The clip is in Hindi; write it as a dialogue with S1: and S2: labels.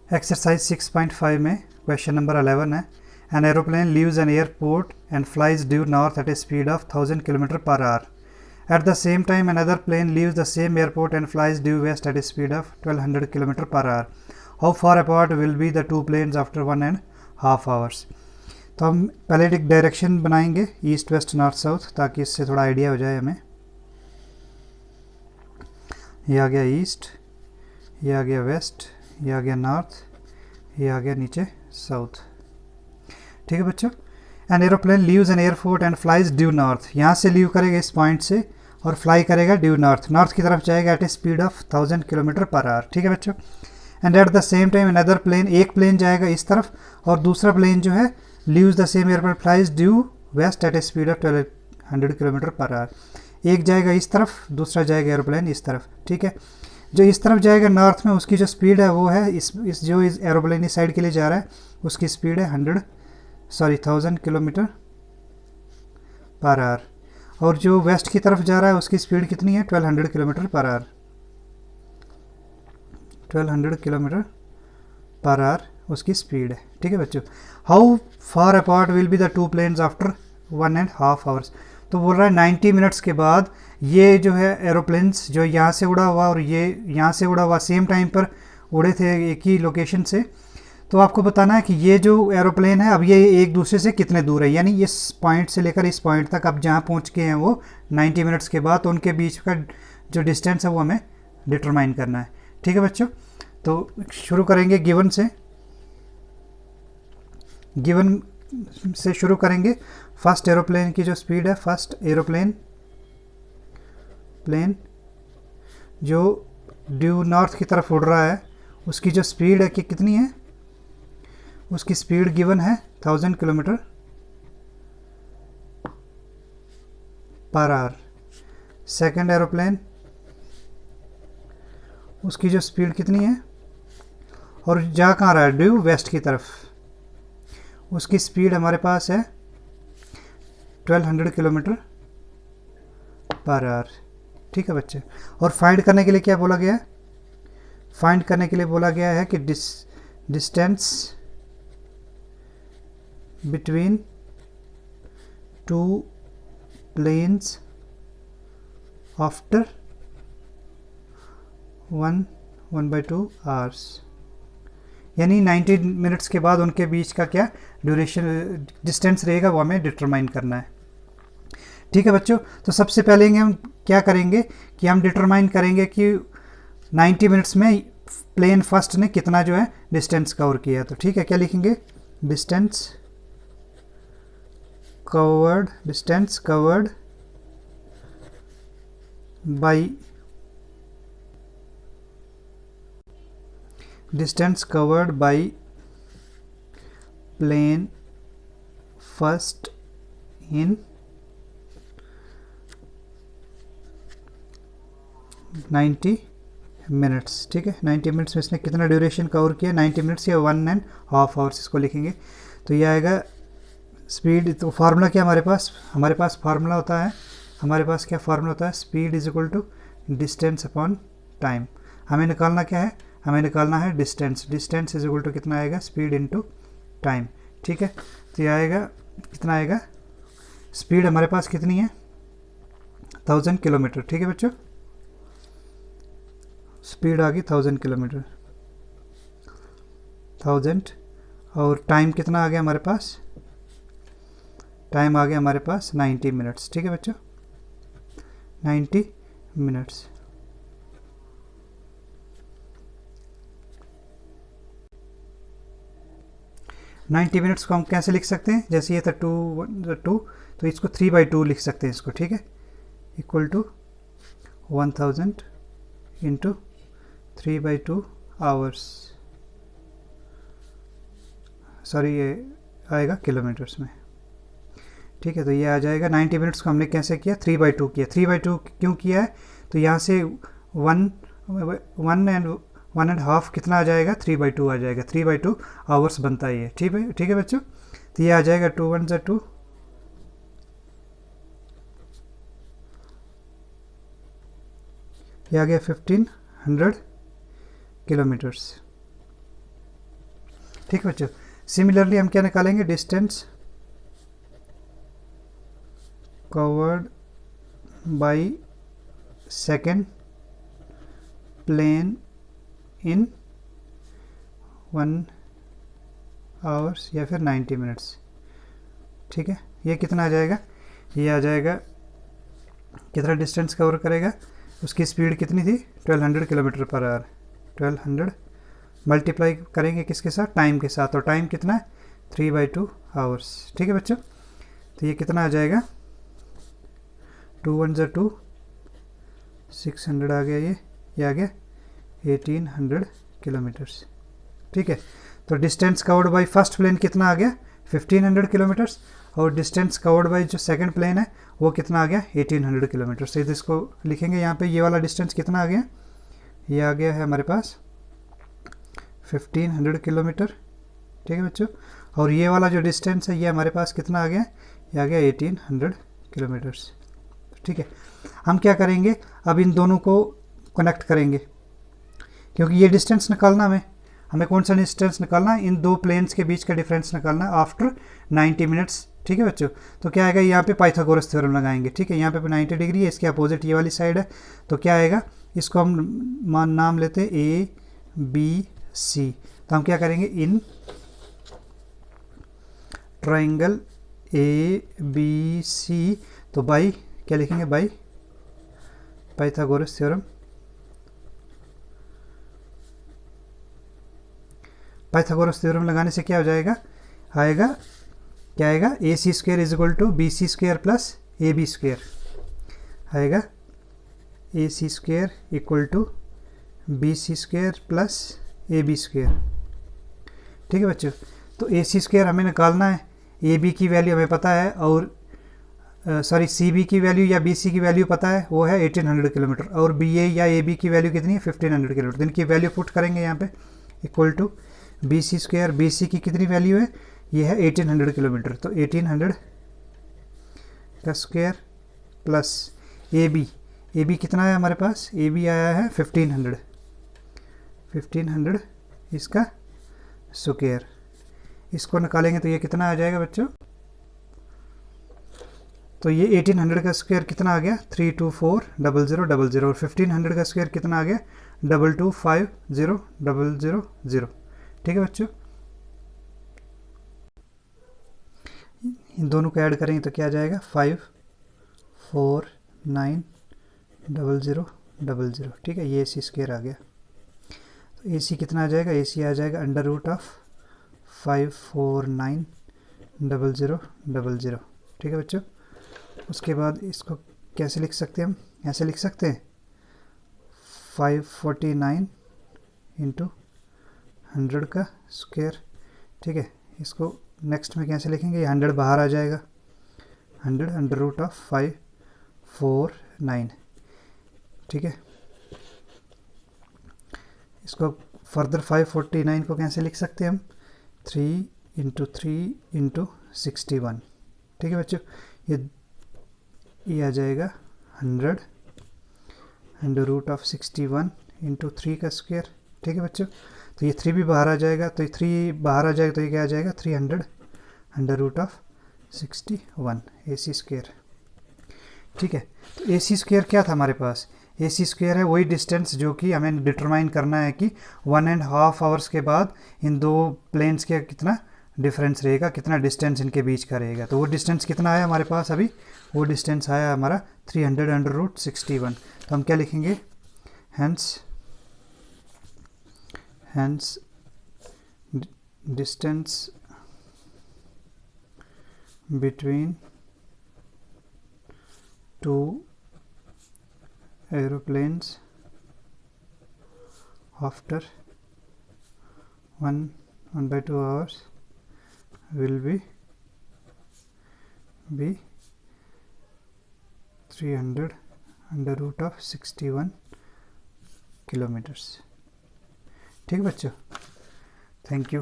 S1: एक्सरसाइज 6.5 में क्वेश्चन नंबर 11 है। An aeroplane leaves an airport and flies due north at a speed of 1000 kilometre per hour. At the same time another plane leaves the same airport and flies due west at a speed of 1200 kilometre per hour. How far apart will be the two planes after 1.5 hours. तो हम पहले एक डायरेक्शन बनाएंगे ईस्ट वेस्ट नॉर्थ साउथ, ताकि इससे थोड़ा आइडिया हो जाए हमें। ये आ गया ईस्ट, ये आ गया वेस्ट, ये आ गया नॉर्थ, ये आ गया नीचे साउथ। ठीक है बच्चों। N aeroplane leaves an airport and flies due north. यहाँ से लीव करेगा इस पॉइंट से और फ्लाई करेगा ड्यू नॉर्थ, नॉर्थ की तरफ जाएगा at a speed of 1000 kilometre per hour. ठीक है बच्चों। And at the same time another plane, एक प्लेन जाएगा इस तरफ और दूसरा प्लेन जो है leaves the same airport flies due west at a speed of 1200 kilometre per hour. एक जाएगा इस तरफ, दूसरा जाएगा एरोप्लेन इस तरफ। ठीक है। जो इस तरफ जाएगा नॉर्थ में, उसकी जो स्पीड है वो है इस जो इस एरोप्लेन इस साइड के लिए जा रहा है उसकी स्पीड है 1000 किलोमीटर पर आवर। और जो वेस्ट की तरफ जा रहा है उसकी स्पीड कितनी है? 1200 kilometre per hour. 1200 kilometre per hour उसकी स्पीड है। ठीक है बच्चों। How far apart will be the two planes after 1.5 hours. तो बोल रहा है 90 मिनट्स के बाद ये जो है एरोप्लेन्स जो यहाँ से उड़ा हुआ और ये यहाँ से उड़ा हुआ सेम टाइम पर उड़े थे एक ही लोकेशन से। तो आपको बताना है कि ये जो एरोप्लेन है अब ये एक दूसरे से कितने दूर है, यानी इस पॉइंट से लेकर इस पॉइंट तक अब जहाँ पहुँच के हैं वो 90 मिनट्स के बाद, तो उनके बीच का जो डिस्टेंस है वो हमें डिटरमाइन करना है। ठीक है बच्चों। तो शुरू करेंगे गिवन से। गिवन से शुरू करेंगे। फर्स्ट एरोप्लेन की जो स्पीड है, फर्स्ट एरोप्लेन जो ड्यू नॉर्थ की तरफ उड़ रहा है उसकी जो स्पीड है कि कितनी है, उसकी स्पीड गिवन है 1000 kilometre per our. Second aeroplane, उसकी जो स्पीड कितनी है और जा कहाँ रहा है? ड्यू वेस्ट की तरफ। उसकी स्पीड हमारे पास है 1200 किलोमीटर पर आवर। ठीक है बच्चे। और फाइंड करने के लिए क्या बोला गया है? फाइंड करने के लिए बोला गया है कि distance between two planes after 1/2 hours, यानी 90 मिनट्स के बाद उनके बीच का क्या ड्यूरेशन डिस्टेंस रहेगा वो हमें डिटरमाइन करना है। ठीक है बच्चों। तो सबसे पहले हम क्या करेंगे कि हम डिटरमाइन करेंगे कि 90 मिनट्स में प्लेन फर्स्ट ने कितना जो है डिस्टेंस कवर किया। तो ठीक है, क्या लिखेंगे? Distance covered by plane first in 90 minutes. ठीक है। 90 मिनट्स में इसने कितना ड्यूरेशन कवर किया? 90 मिनट्स या 1.5 आवर्स इसको लिखेंगे। तो ये आएगा स्पीड। तो फार्मूला क्या हमारे पास फार्मूला होता है, हमारे पास क्या फार्मूला होता है? Speed is equal to distance upon time. हमें निकालना क्या है? हमें निकालना है distance. Distance is equal to कितना आएगा? Speed into time. ठीक है। तो ये आएगा कितना आएगा? स्पीड हमारे पास कितनी है? 1000 किलोमीटर। ठीक है बच्चों। स्पीड आ गई 1000 किलोमीटर, 1000। और टाइम कितना आ गया हमारे पास? टाइम आ गया हमारे पास 90 मिनट्स। ठीक है बच्चों, 90 मिनट्स। नाइन्टी मिनट्स को हम कैसे लिख सकते हैं? जैसे ये था 2 तो इसको 3/2 लिख सकते हैं इसको। ठीक है। Equal to 1000 into 3/2 hours. Sorry, ये आएगा किलोमीटर्स में। ठीक है। तो ये आ जाएगा 90 मिनट्स को हमने कैसे किया? 3/2 किया। 3/2 क्यों किया है? तो यहाँ से 1.5 कितना आ जाएगा? 3/2 आ जाएगा। 3/2 आवर्स बनता है ये। ठीक है बच्चों। तो ये आ जाएगा 2 1 ज़ा 2, ये आ गया 1500 किलोमीटर्स। ठीक है बच्चों। सिमिलरली हम क्या निकालेंगे, distance covered by second plane in 1 hours या फिर 90 मिनट्स। ठीक है, ये कितना आ जाएगा, ये आ जाएगा कितना डिस्टेंस कवर करेगा, उसकी स्पीड कितनी थी 1200 किलोमीटर पर आवर। 1200 मल्टीप्लाई करेंगे किसके साथ, टाइम के साथ, और टाइम कितना है 3/2 आवर्स। ठीक है बच्चों, तो ये कितना आ जाएगा 2 1 2 600 आ गया, ये आ गया 1800 किलोमीटर्स। ठीक है, तो distance covered by first plane कितना आ गया 1500 किलोमीटर्स, और डिस्टेंस कवर्ड बाय जो सेकंड प्लेन है वो कितना आ गया 1800 किलोमीटर। तो इसको लिखेंगे यहाँ पे, ये वाला डिस्टेंस कितना आ गया, ये आ गया है हमारे पास 1500 किलोमीटर। ठीक है बच्चों, और ये वाला जो डिस्टेंस है ये हमारे पास कितना आ गया, ये आ गया 1800 किलोमीटर्स। ठीक है, हम क्या करेंगे, अब इन दोनों को कनेक्ट करेंगे, क्योंकि ये डिस्टेंस निकालना हमें कौन सा डिस्टेंस निकालना है, इन दो प्लेन्स के बीच का डिफरेंस निकालना है आफ्टर 90 मिनट्स। ठीक है बच्चों, तो क्या आएगा, यहाँ पे पाइथागोरस थ्योरम लगाएंगे। ठीक है, यहाँ पे 90 डिग्री है, इसके अपोजिट ये वाली साइड है, तो क्या आएगा, इसको हम नाम लेते हैं ABC। तो हम क्या करेंगे, इन ट्राइंगल ABC, तो बाई क्या लिखेंगे, by Pythagoras theorem. Pythagoras theorem लगाने से क्या हो जाएगा, आएगा क्या आएगा, AC square is equal to BC square plus AB square आएगा, AC square equal to BC square plus AB square. ठीक है बच्चों, तो AC स्क्वायर हमें निकालना है, AB की वैल्यू हमें पता है, और CB की वैल्यू या BC की वैल्यू पता है, वो है 1800 किलोमीटर, और BA या AB की वैल्यू कितनी है 1500 किलोमीटर। इनकी वैल्यू पुट करेंगे यहाँ पे, equal to BC square, BC की कितनी वैल्यू है, ये है 1800 किलोमीटर, तो 1800 का स्क्वायर प्लस AB कितना है हमारे पास, AB आया है 1500 इसका स्क्वायर। इसको निकालेंगे तो ये कितना आ जाएगा बच्चों, तो ये 1800 का स्क्वायर कितना आ गया 3240000, और 1500 का स्क्वायर कितना आ गया 2250000। ठीक है बच्चों, इन दोनों को ऐड करेंगे तो क्या आ जाएगा 5490000। ठीक है, ये AC स्क्वायर आ गया, तो AC कितना आ जाएगा, AC आ जाएगा √5490000। ठीक है बच्चों, उसके बाद इसको कैसे लिख सकते हैं, हम ऐसे लिख सकते हैं 549 इंटू 100 का स्क्वायर। ठीक है, इसको नेक्स्ट में कैसे लिखेंगे, ये 100 बाहर आ जाएगा, 100 √549। ठीक है, इसको फर्दर 549 को कैसे लिख सकते हैं हम, 3 इंटू 3 इंटू 61। ठीक है बच्चों, ये आ जाएगा 100 √61 इंटू 3 का स्क्वायर। ठीक है बच्चों, तो ये 3 भी बाहर आ जाएगा, तो ये 3 बाहर आ जाएगा, तो ये क्या आ जाएगा 300 √61 AC स्क्वायर। ठीक है, तो AC स्क्वायर क्या था हमारे पास, AC स्क्वायर है वही डिस्टेंस जो कि हमें डिटरमाइन करना है कि 1.5 आवर्स के बाद इन दो प्लेन्स के कितना डिफरेंस रहेगा, कितना डिस्टेंस इनके बीच का रहेगा। तो वो डिस्टेंस कितना आया हमारे पास अभी, वो डिस्टेंस आया हमारा 300 √61। तो हम क्या लिखेंगे, hence distance between to aeroplanes after 1/2 hours will be 300 √61 kilometres. ठीक बच्चों, थैंक यू।